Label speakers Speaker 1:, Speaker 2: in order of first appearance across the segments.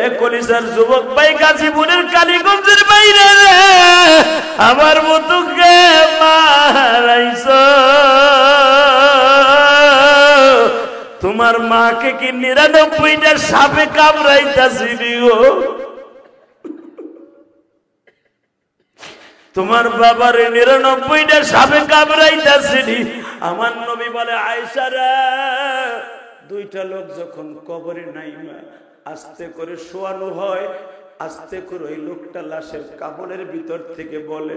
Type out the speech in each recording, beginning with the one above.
Speaker 1: এ কলিজার যুবক ভাই, গাজীপুরের কালীগঞ্জের বাইরে আমার মতো কে মারাইছ? তোমার মাকে কি ৯৯টা সাপে কামড়াইতাছি গো? তোমার বাবারে ৯৯টা সাপে কামড়াইতাছি। আমার নবী বলে, আয়েশা রে, দুইটা লোক যখন কবরে নাইমা আস্তে করে শোয়ানো হয়, আস্তে করে ওই লোকটা লাশের কাপড়ের ভিতর থেকে বলে,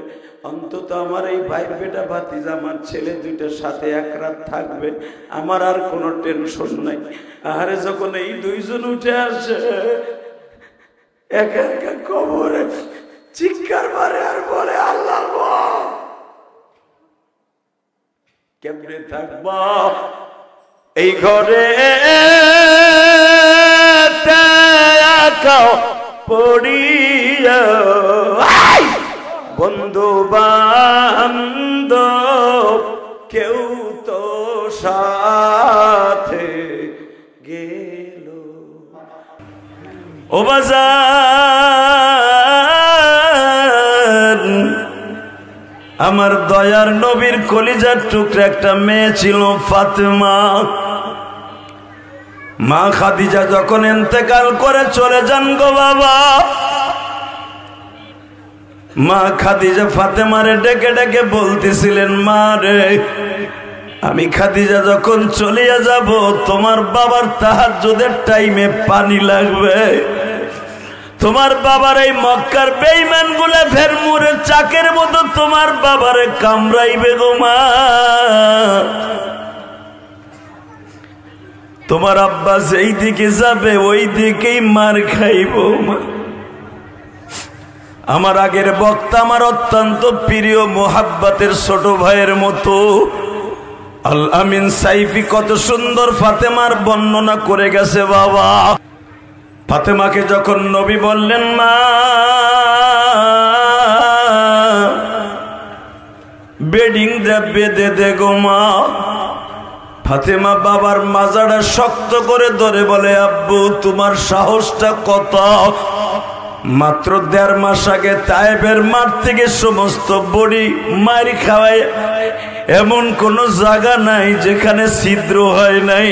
Speaker 1: অন্তত আমার এই ভাইয়ের বেটা ভাতিজা আমার ছেলে দুইটা সাথে এক রাত থাকবে, আমার আর কোনো টেনশন নাই। আরে যখন এই দুইজন উঠে আসে একা একা কবরে চিৎকার মারে আর বলে, আল্লাহ কেমনে থাকবা এই ঘরে পড়িয়া, বন্ধু বান্ধব কেউ তো সাথে গেল। ও বাজার, আমার দয়ার নবীর কলিজার টুকরা একটা মেয়ে ছিল ফাতেমা। মা খাদিজা যখন ইন্তেকাল করে চলে যান গো বাবা, মা খাদিজা ফাতেমারে ডেকে ডেকে বলতেছিলেন, মা রে, আমি খাদিজা যখন চলিয়া যাব তোমার বাবার তাহাজ্জুদের টাইমে পানি লাগবে, তোমার বাবার এই মক্কার বেঈমান গুলা ফের মুরে চাকের মতো তোমার বাবারে কামড়াইবে গো মা, তোমার আব্বা যেই দিকে যাবে ওই দিকেই মার খাইব। আমার আগের বক্তা আমার অত্যন্ত প্রিয় মোহাব্বতের ছোট ভাইয়ের মতো আল আমিন সাইফি কত সুন্দর ফাতেমার বর্ণনা করে গেছে বাবা। ফাতেমাকে যখন নবী বললেন, মা বেডিং বেঁধে দে গো মা, ফাতেমা বাবার মাজাটা শক্ত করে ধরে বলে, আব্বু তোমার সাহসটা কত? মাত্র ১.৫ মাস আগে তায়েবের মাঠ থেকে সমস্ত বডি মার খাওয়ায়, এমন কোন জায়গা নাই যেখানে ছিদ্র হয় নাই,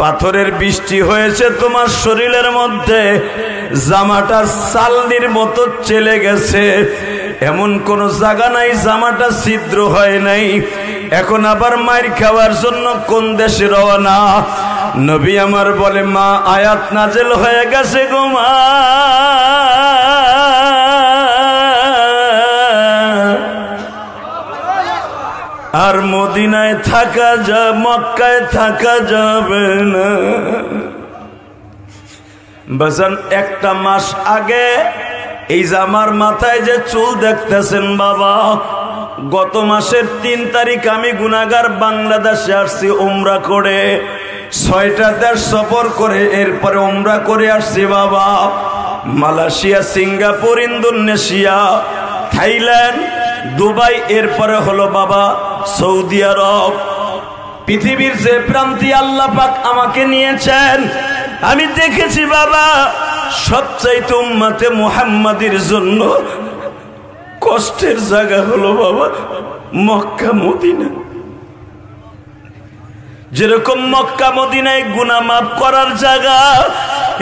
Speaker 1: পাথরের বৃষ্টি হয়েছে তোমার শরীরের মধ্যে, জামাটা চালনির মতো চলে গেছে, এমন কোন জায়গা নাই জামাটা ছিদ্র হয় নাই। এখন আবার মার খাওয়ার জন্য কোন দেশে রওনা? নবী আমার বলে, মা আয়াত নাজেল হয়ে গেছে গো মা, আর মদিনায় থাকা মক্কায় থাকা যাবে না। বাজান, 1টা মাস আগে এই যে আমার মাথায় যে চুল দেখতেছেন বাবা, গত মাসের 3 তারিখ আমি গুনাহগার বাংলাদেশে আসছি উমরা করে, 6টা দেশ সফর করে এরপরে উমরা করে আসছি বাবা। Malaysia, Singapore, Indonesia, Thailand, Dubai, এরপরে হলো বাবা সৌদি আরব। পৃথিবীর যে প্রান্তে আল্লাহ পাক আমাকে নিয়েছেন আমি দেখেছি বাবা, সবচাইতে উম্মতে মুহাম্মাদির জন্য কষ্টের জায়গা হলো বাবা মক্কা মদিনা। যেরকম মক্কা মদিনায় গুনাহ মাফ করার জায়গা,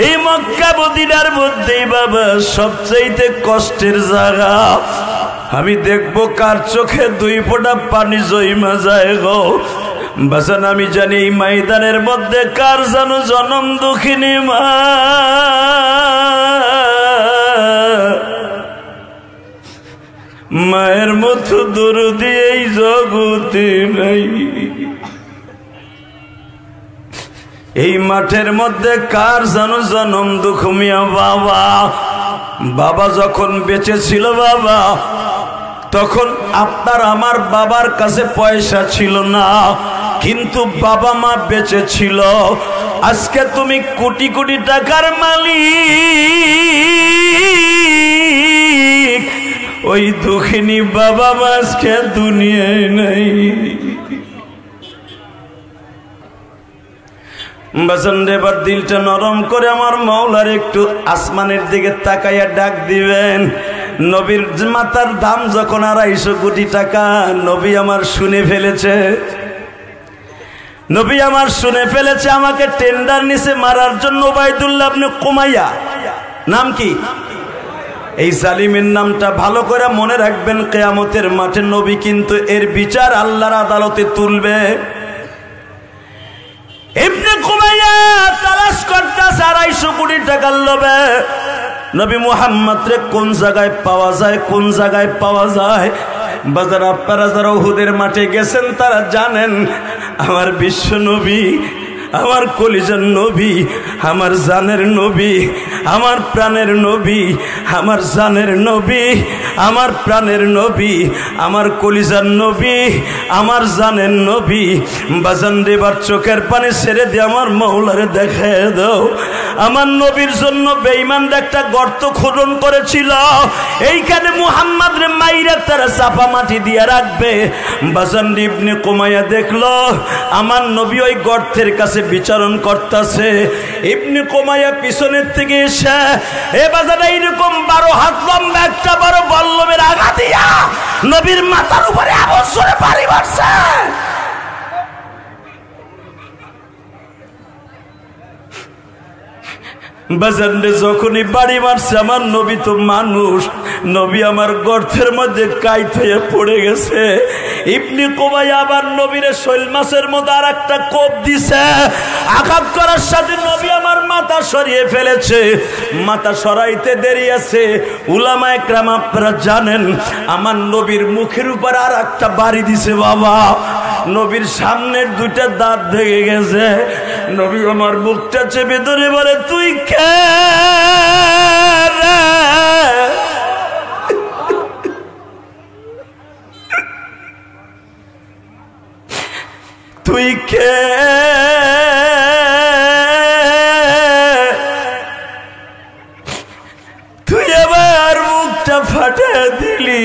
Speaker 1: এই মক্কা মদিনার মধ্যেই বাবা সবচাইতে কষ্টের জায়গা। আমি দেখবো কার চোখে 2 ফোঁটা পানি জমা যায় গো বাজান। আমি জানি এই ময়দানের মধ্যে কার যেন জনম দুঃখিনী মা, মায়ের মতো দরদি এই জগতে নাই। এই মাঠের মধ্যে কার যেন জনম দুঃখ মিয়া বাবা। বাবা যখন বেঁচে ছিল বাবা, তখন আপনার আমার বাবার কাছে পয়সা ছিল না, কিন্তু বাবা মা বেঁচে ছিল। আজকে তুমি কোটি কোটি টাকার মালিক, ওই দুঃখিনী বাবা মা আজকে দুনিয়ায় নাই। বাজান এবার দিলটা নরম করে আমার মাওলার একটু আসমানের দিকে তাকাইয়া ডাক দিবেন। নবীর মাতার দাম যখন 250 কোটি টাকা, নবী আমার শুনে ফেলেছে, নবী আমার শুনে ফেলেছে। আমাকে টেন্ডার নিছে মারার জন্য ওবাইদুল্লাহ ইবনে কুমাইয়া। নাম কি? এই জালিমের নামটা ভালো করে মনে রাখবেন। কিয়ামতের মাঠে নবী কিন্তু এর বিচার আল্লাহর আদালতে তুলবে। ইবনে কুমাইয়া তালাশ করতেছে 250 কোটি টাকার লোভে নবী মুহাম্মদ রে কোন জায়গায় পাওয়া যায়, কোন জায়গায় পাওয়া যায়। বাজার আপনারা যারা উহুদের মাঠে গেছেন তারা জানেন আমার বিশ্ব নবী, আমার কলিজার নবী, আমার জানের নবী, আমার প্রাণের নবী, আমার জানের নবী, আমার প্রাণের নবী, আমার কলিজার নবী, আমার জানের নবী। বাজান দেবার চোখের পানি ছেড়ে দিয়ে আমার মাওলারে দেখায় দাও। আমার নবীর জন্য বেঈমানরা একটা গর্ত খনন করেছিল, এইখানে মুহাম্মদ রে মাইরা তারা চাপা মাটি দিয়ে রাখবে। বাজান ইবনে কুমাইয়া দেখলো আমার নবী ওই গর্তের কাছে বিচারণ করতেছে। ইবনে কুমাইয়া পিছনের থেকে এসে এ বাজারে এইরকম 12 হাত লম্বা একটা বড় বল্লমের আঘাত দিয়া নবীর মাথার উপরে আবশ্যরে বাড়ি মারছে। বাজারে যখনই বাড়ি মারছে আমার নবী তো মানুষ, নবী আমার গর্তের মধ্যে কাইত হয়ে পড়ে গেছে। ইবনে কুমাইয়া আবার নবীরে শৈল মাছের মধ্যে আর একটা কোপ দিছে। আঘাত করার সাথে নবী আমার মাথা সরিয়ে ফেলেছে। মাথা সরাইতে দেরি আছে। উলামা একরাম আপনারা জানেন আমার নবীর মুখের উপর আর একটা বাড়ি দিছে। বাবা নবীর সামনের 2টা দাঁত ভেঙে গেছে। নবী আমার মুখটা চেপে ধরে বলে তুই কে রে? তুই কে? তুই আবার মুখটা ফাটিয়ে দিলি।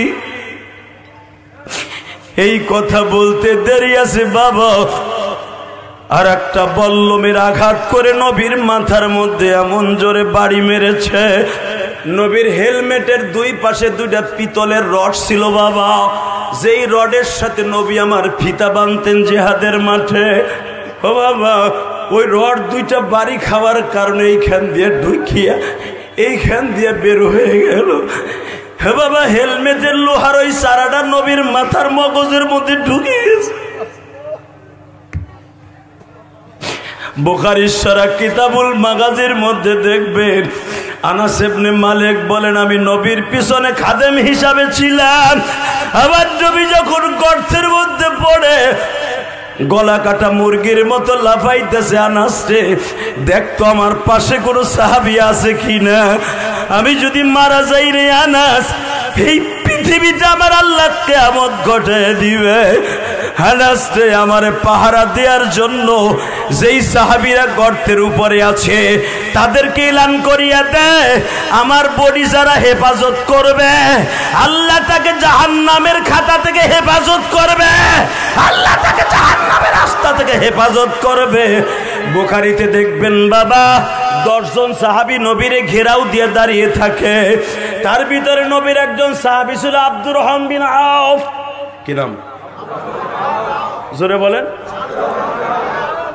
Speaker 1: এই কথা বলতে দেরি আছে বাবা, আর একটা বল্লমের আঘাত করে নবীর মাথার মধ্যে এমন জোরে বাড়ি মেরেছে। নবীর হেলমেটের 2 পাশে 2টা পিতলের রড ছিল বাবা, যেই রডের সাথে নবী আমার ফিতা বাঁধতেন জিহাদের মাঠে। ও বাবা ওই রড 2টা বাড়ি খাওয়ার কারণে এইখান দিয়ে ঢুকিয়া এইখান দিয়ে বের হয়ে গেল। হে বাবা হেলমেটের লোহার ওই চারাটা নবীর মাথার মগজের মধ্যে ঢুকে গেছে। বুখারীর শরহ কিতাবুল মাগাজির মধ্যে দেখবেন আনাস ইবনে মালিক বলেন আমি নবীর পিছনে খাদেম হিসাবে ছিলাম। আবার নবী যখন গর্তের মধ্যে পড়ে গলা কাটা মুরগির মতো লাফাইতেছে, আনাস রে দেখতো আমার পাশে কোনো সাহাবী আছে কিনা, আমি যদি মারা যাই রে আনাস এই পৃথিবীটা আমার আল্লাহ কিয়ামত ঘটায় দিবে। আনাস রে আমারে পাহারা দেওয়ার জন্য যেই সাহাবীরা গর্তের উপরে আছে তাদেরকে এলান করিয়া দেয় আমার বডি যারা হেফাজত করবে আল্লাহ তাকে জাহান্নামের খাতা থেকে হেফাজত করবে, আল্লাহ তাকে জাহান্নামের রাস্তা থেকে হেফাজত করবে। বুখারীতে দেখবেন বাবা 10 জন সাহাবী নবীরে ঘেরাও দিয়ে দাঁড়িয়ে থাকে। তার ভিতরে নবীর একজন সাহাবী ছিল আব্দুর রহমান বিন আউফ। কি নাম? জোরে বলেন।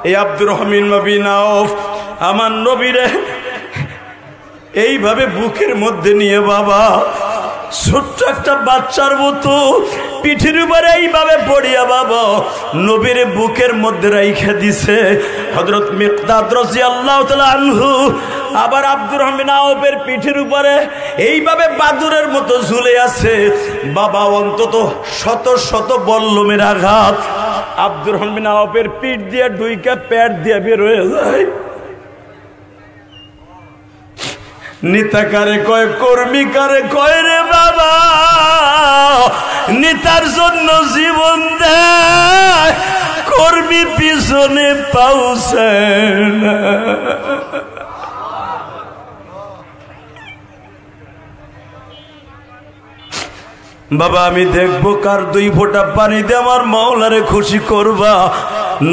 Speaker 1: এই আব্দুর রহমান বিন আউফ আমার নবীরে এইভাবে বুকের মধ্যে নিয়ে বাবা ছোট্ট একটা বাচ্চার মতো পিঠের উপরে এইভাবে পড়িয়া বাবা নবীর বুকের মধ্যে রাইখা দিছে। হযরত মিকদাদ রাদিয়াল্লাহু তাআলা আনহু আবার আব্দুর রহমান আউফের পিঠের উপরে এইভাবে বাদুরের মতো ঝুলে আছে বাবা। অন্তত শত শত বল্লমের আঘাত আব্দুর রহমান আউফের পিঠ দিয়ে ঢুইকা পেট দিয়ে বের হয়ে যায়। নেতা কারে কয়, কর্মী কারে কয় রে বাবা, নেতার জন্য জীবন দেয়, কর্মী পিছনে পাউছে না। বাবা আমি দেখবো কার 2 ফোঁটা পানি দিয়ে আমার মাওলারে খুশি করবা।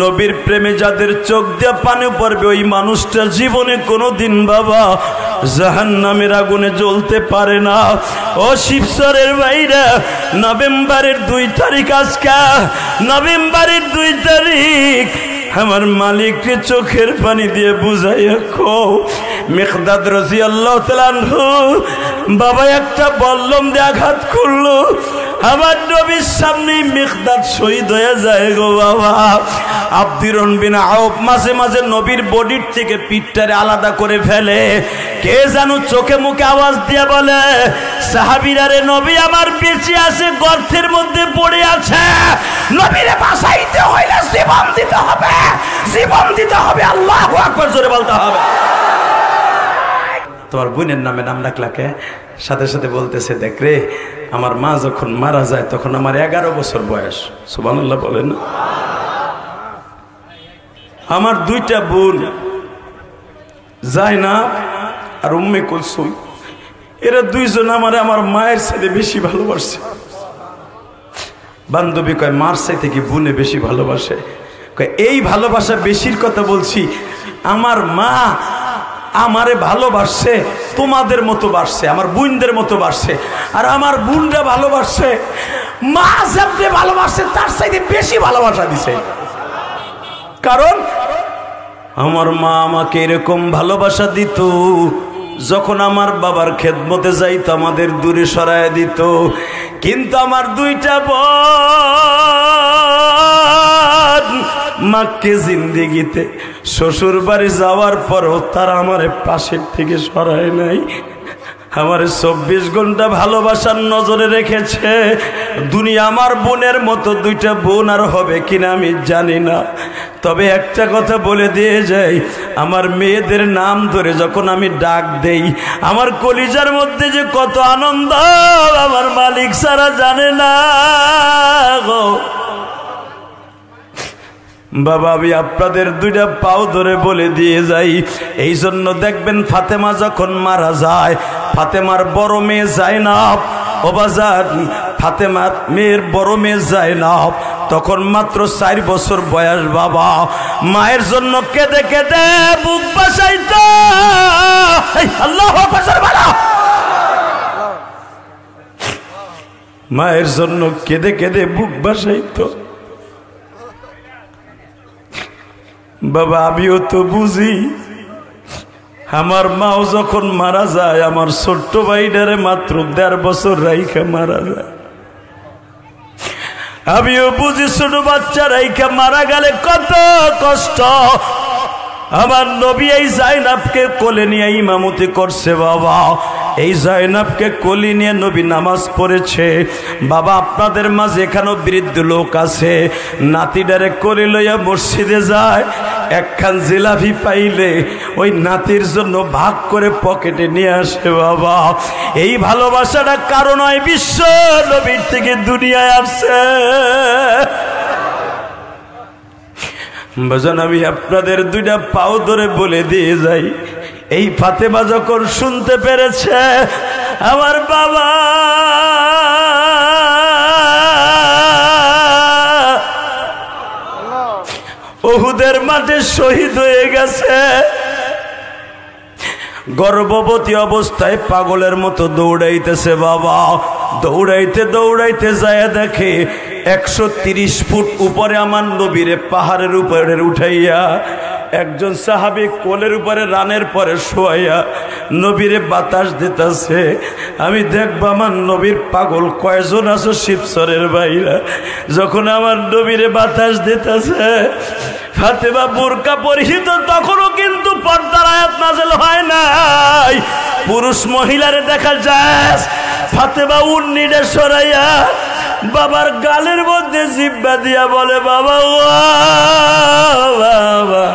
Speaker 1: নবীর প্রেমে যাদের চোখ দিয়ে পানি পড়বে ওই মানুষটা জীবনে কোনোদিন বাবা জাহান্নামের আগুনে জ্বলতে পারে না। ও শিবচরের ভাইরা, নভেম্বরের 2 তারিখ আজকে, নভেম্বরের 2 তারিখ আমার মালিককে চোখের পানি দিয়ে বুঝাইয়া কও, মিকদাদ রাদিয়াল্লাহু তাআলা আনহু বাবা একটা বল্লম দিয়ে আঘাত করলো, আমার নবীর সামনে মিকদাদ শহীদ হয়ে যায় গো বাবা। আব্দুর বিন আউফ মাঝে মাঝে নবীর বডির থেকে পিঠটারে আলাদা করে ফেলে, কে জানো চোখে মুখে আওয়াজ দিয়ে বলে, সাহাবীরা রে, নবী আমার বেঁচে আছে, গর্তের মধ্যে পড়ে আছে, নবীরে বাঁচাইতে হইলে জীবন দিতে হবে, জীবন দিতে হবে, আল্লাহু আকবার জোরে বলতে হবে। তোমার বোনের নামে নাম ডাকলাকে, সাথে সাথে বলতেছে, দেখ রে, আমার মা যখন মারা যায় তখন আমার 11 বছর বয়স। সুবহানাল্লাহ বলেন না? আমার 2টা বোন জাইনাব আর উম্মে কুলসুম, এরা 2জন আমার মায়ের সাথে বেশি ভালোবাসে। বান্ধবী কয়, মার চাইতে কি বোনে বেশি ভালোবাসে? কয় এই ভালোবাসা বেশির কথা বলছি, আমার মা আমারে ভালোবাসছে তোমাদের মতো বাসছে, আমার বোনদের মতো বাসছে, আর আমার বোনরা ভালোবাসছে মা যেমনি ভালোবাসছে তার চাইতে বেশি ভালোবাসা দিছে। কারণ আমার মা আমাকে এরকম ভালোবাসা দিত, যখন আমার বাবার খেদমতে যাইতো আমাদের দূরে সরায় দিত। কিন্তু আমার 2টা বোন মাকে জিন্দেগিতে শ্বশুর বাড়ি যাওয়ার পরও তারা আমার পাশের থেকে সরায় নাই, আমার 24 ঘন্টা ভালোবাসার নজরে রেখেছে। দুনিয়া আমার বোনের মতো 2টা বোন আর হবে কিনা আমি জানি না, তবে একটা কথা বলে দিয়ে যাই, আমার মেয়েদের নাম ধরে যখন আমি ডাক দেই আমার কলিজার মধ্যে যে কত আনন্দ আমার মালিক সারা জানে না গো বাবা। আমি আপনাদের 2টা পাও ধরে বলে দিয়ে যাই, এই জন্য দেখবেন ফাতেমা যখন মারা যায়, ফাতেমার বড় মেয়ে জাইনাব, ও বাজার ফাতেমার মেয়ের বড় মেয়ে জাইনাব তখন মাত্র 4 বছর বয়স বাবা। মায়ের জন্য কেঁদে কেঁদে বুক বাসাইতো, আল্লাহু আকবার বলো, মায়ের জন্য কেঁদে কেঁদে বুক বাসাইতো বাবা। আমিও তো বুঝি, আমার মাও যখন মারা যায় আমার ছোট্ট ভাইটারে মাত্র 1.5 বছর রাইখা মারা যায়। আমিও বুঝি ছোট বাচ্চা রাইখা মারা গেলে কত কষ্ট। আমার নবী এই জাইনাবকে কোলে নিয়ে ইমামতি করছে বাবা, এই জাইনাবকে কোলে নিয়ে নবী নামাজ পড়েছে বাবা। আপনাদের মাঝে এখানেও বৃদ্ধ লোক আছে, নাতিটারে কোলে লইয়া মসজিদে যায়, একখান জিলাপি পাইলে ওই নাতির জন্য ভাগ করে পকেটে নিয়ে আসে বাবা। এই ভালোবাসাটা কারণ হয় বিশ্ব নবীর থেকে দুনিয়ায় আসছে। বাজান আমি আপনাদের 2টা পাও ধরে বলে দিয়ে যাই, এই ফাতেমা যখন শুনতে পেরেছে আমার বাবা উহুদের মাঠে শহীদ হয়ে গেছে, গর্ভবতী অবস্থায় পাগলের মতো দৌড়াইতেছে বাবা। দৌড়াইতে দৌড়াইতে যায় দেখে 130 ফুট উপরে আমার নবীরে পাহাড়ের উপরে উঠাইয়া একজন সাহাবী কোলের উপরে রানের পরে শোয়াইয়া নবীরে বাতাস দিতেছে। আমি দেখব আমার নবীর পাগল কয়জন আছো শিবচরের বাইরা, যখন আমার নবীরে বাতাস দিতেছে ফাতেমা বোরকা পরিহিত, তখনও কিন্তু পর্দার আয়াত নাযিল হয় নাই। পুরুষ মহিলারে দেখা যায় ফাতেমা উন্নিটা সরাইয়া বাবার গালের মধ্যে জিব্বা দিয়া বলে, বাবা ও বাবা।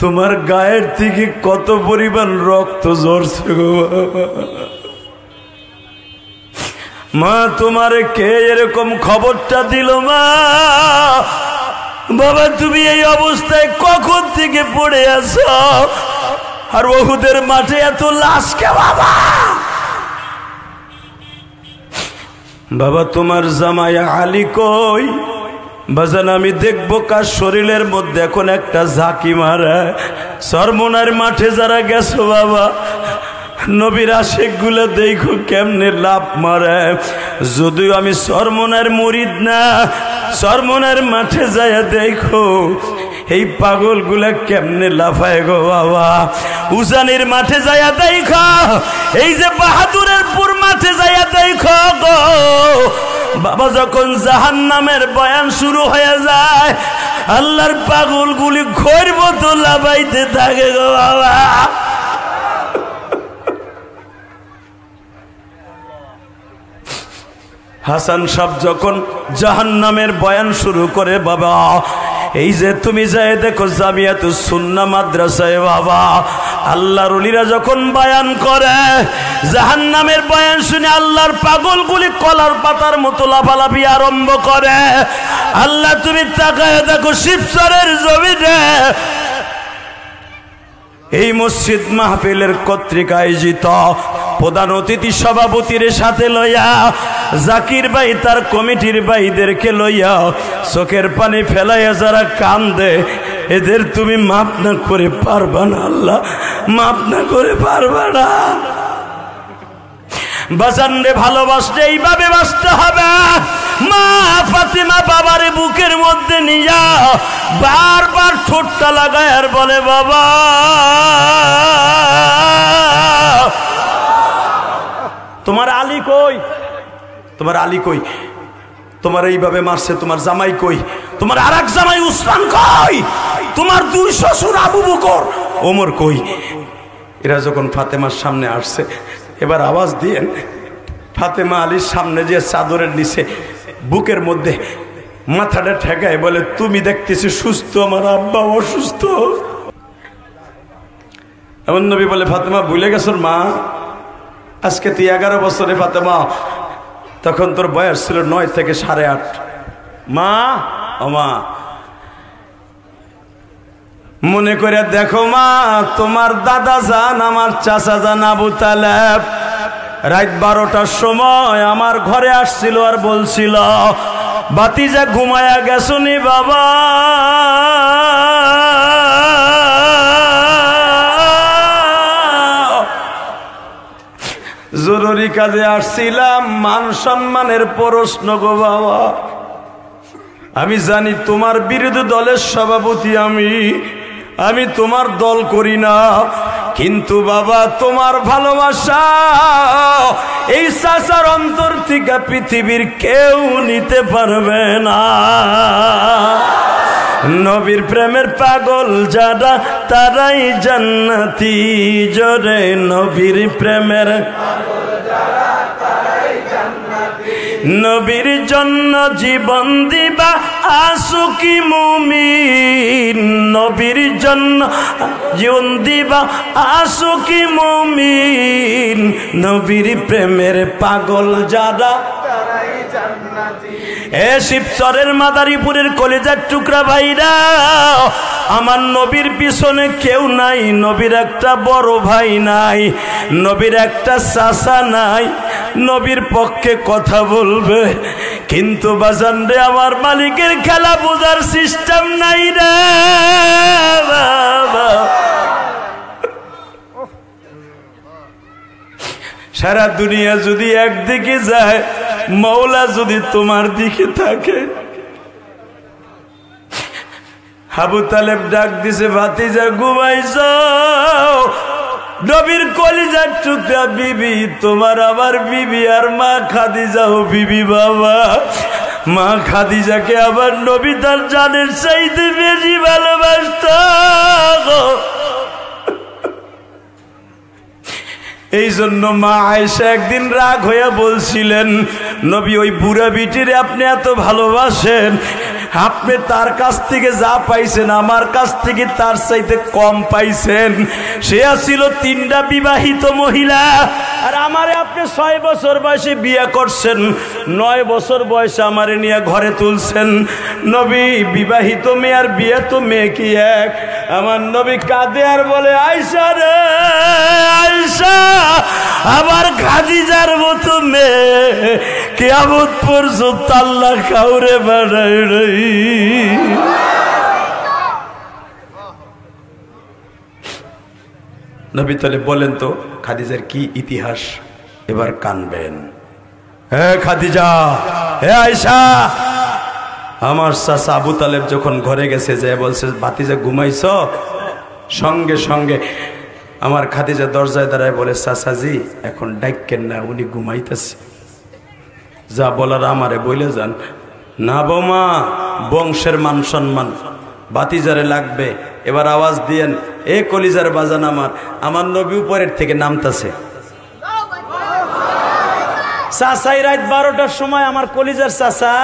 Speaker 1: তোমার গায়ের থেকে কত পরিমাণ রক্ত ঝরছে গো বাবা। মা তোমারে কে এরকম খবরটা দিল মা? বাবা তুমি এই অবস্থায় কখন থেকে পড়ে আছো? আর উহুদের মাঠে এত লাশ কে বাবা? বাবা তোমার জামাই আলী কই? বাজান আমি দেখবো কার শরীরের মধ্যে এখন একটা ঝাঁকি মারে। চরমনার মাঠে যারা গেছো বাবা, নবীর আশেক গুলো দেখো কেমনে লাভ মারে। যদিও আমি চরমনার মুরিদ না, চরমনার মাঠে যাইয়া দেখো এই পাগল গুলা কেমনে লাফায় গো বাবা। উজানির মাঠে যাইয়া দেখো, এই যে বাহাদুরের পুর মাঠে যাইয়া দেখো গো বাবা, যখন জাহান্নামের বয়ান শুরু হয়ে যায় আল্লাহর পাগল গুলি ঘোর মতো লাফাইতে থাকে গো বাবা। হাসান সাহেব যখন জাহান্নামের বয়ান শুরু করে বাবা, এই যে তুমি যাই দেখো জামিয়াতুস সুন্নাহ মাদ্রাসায় বাবা, আল্লাহর ওলিরা যখন বয়ান করে জাহান্নামের বয়ান শুনে আল্লাহর পাগলগুলি কলার পাতার মতো লাফালাফি আরম্ভ করে। আল্লাহ তুমি তাকায় দেখো শিবচরের জমিনে এই মসজিদ মাহফিলের কর্তৃক আয়োজিত প্রধান অতিথি সভাপতির সাথে লইয়া জাকির ভাই তার কমিটির ভাইদেরকে লইয়া চোখের পানি ফেলাইয়া যারা কান্দে, এদের তুমি মাপ না করে পারবা না আল্লাহ, মাপ না করে পারবা না। বাজান রে ভালোবাসতে এইভাবে বাঁচতে হবে। মা ফাতিমা বাবার বুকের মধ্যে নিয়া বারবার ঠোঁটটা লাগায় আর বলে বাবা তোমার আলী কই, তোমার আলী কই, তোমার এইভাবে মারছে তোমার জামাই কই, তোমার আরেক জামাই উসমান কই, তোমার দুই শ্বশুর আবু বকর ওমর কই। এরা যখন ফাতেমার সামনে আসছে এবার আওয়াজ দিয়েন, ফাতেমা আলীর সামনে যে চাদরের নিচে বুকের মধ্যে মাথাটা ঠেকায় বলে তুমি দেখতেছি সুস্থ, আমার আব্বা অসুস্থ। এমন নবী বলে ফাতেমা ভুলে গেছোর মা, আজকে তুই 11 বছরে ফাতেমা, তখন তোর বয়স ছিল 9 থেকে 8.5। মা ও মা মনে করে দেখো মা, তোমার দাদা জান আমার চাচা জান আবু তালেব রাত 12টার সময় আমার ঘরে আসছিল আর বলছিল বাতিজা ঘুমায়া গেছো নি বাবা, জরুরি কাজে আসছিলাম, মান সম্মানের প্রশ্ন গো বাবা। আমি জানি তোমার বিরোধী দলের সভাপতি আমি তোমার দল করি না, কিন্তু বাবা তোমার ভালোবাসা এই চাচার অন্তর থেকে পৃথিবীর কেউ নিতে পারবে না। নবীর প্রেমের পাগল যারা তারাই জান্নাতি, জোরে নবীর প্রেমের নবীর জন্য জীবন দিবা আশুকি মুমিন, নবীর জন্য জীবন দিবা আশুকি মুমিন, নবীর প্রেমের পাগল যারা তারাই জান্নাতি। এ শিবচরের মাদারীপুরের কলেজার টুকরা ভাইরা, আমার নবীর পিছনে কেউ নাই, নবীর একটা বড় ভাই নাই, নবীর একটা চাচা নাই, নবীর পক্ষে কথা বলবে, কিন্তু বাজান রে আমার মালিকের খেলা বোঝার সিস্টেম নাই রে বাবা। সারা দুনিয়া যদি একদিকে যায়, মওলা যদি তোমার দিকে থাকে। আবু তালেব ডাক দিছে ভাতিজা ঘুমাইছো, নবীর কলিজার টুকরা বিবি তোমার আমার বিবি আর মা খাদিজাও বিবি বাবা। মা খাদিজাকে আবার নবী তার জানের চাইতে বেশি ভালোবাসত। এই জন্য মা আয়েশা একদিন রাগ হইয়া বলছিলেন, নবী ওই বুড়া বিটিরে আপনি এত ভালোবাসেন, আপনি তার কাছ থেকে যা পাইছেন আমার কাছ থেকে তার চাইতে কম পাইছেন। সে ছিল 3টা বিবাহিত মহিলা, আর আমারে আপনি 6 বছর বয়সে বিয়ে করছেন, 9 বছর বয়সে আমারে নিয়ে ঘরে তুলছেন। নবী বিবাহিত মেয়ে আর বিয়ে তো মেয়ে কি এক? আমার নবী কাঁদে আর বলে, আয়েশা রে আয়েশা, আবার খাদিজার মতো মেয়ে কিয়ামত পর্যন্ত আল্লাহ কাউরে বানায় নাই। নবী তাহলে বলেন তো খাদিজার কি ইতিহাস? এবার কানবেন। হে খাদিজা, হে আয়েশা। আমার চাচা আবু তালেব যখন ঘরে গেছে, যে বলছে ভাতিজা ঘুমাইছ, সঙ্গে সঙ্গে আমার খাদিজা দরজায় দাঁড়ায় বলে, চাচাজি এখন ডাইকেন না, উনি ঘুমাইতেছে, যা বলার আমারে বলে যান। না বৌমা, বংশের মান সম্মান, ভাতিজারে লাগবে। এবার আওয়াজ দিয়েন, এ কলিজার বাজান আমার, আমার নবী উপরের থেকে নামতাছে। চাচাই রাত 12টার সময় আমার কলিজার চাচা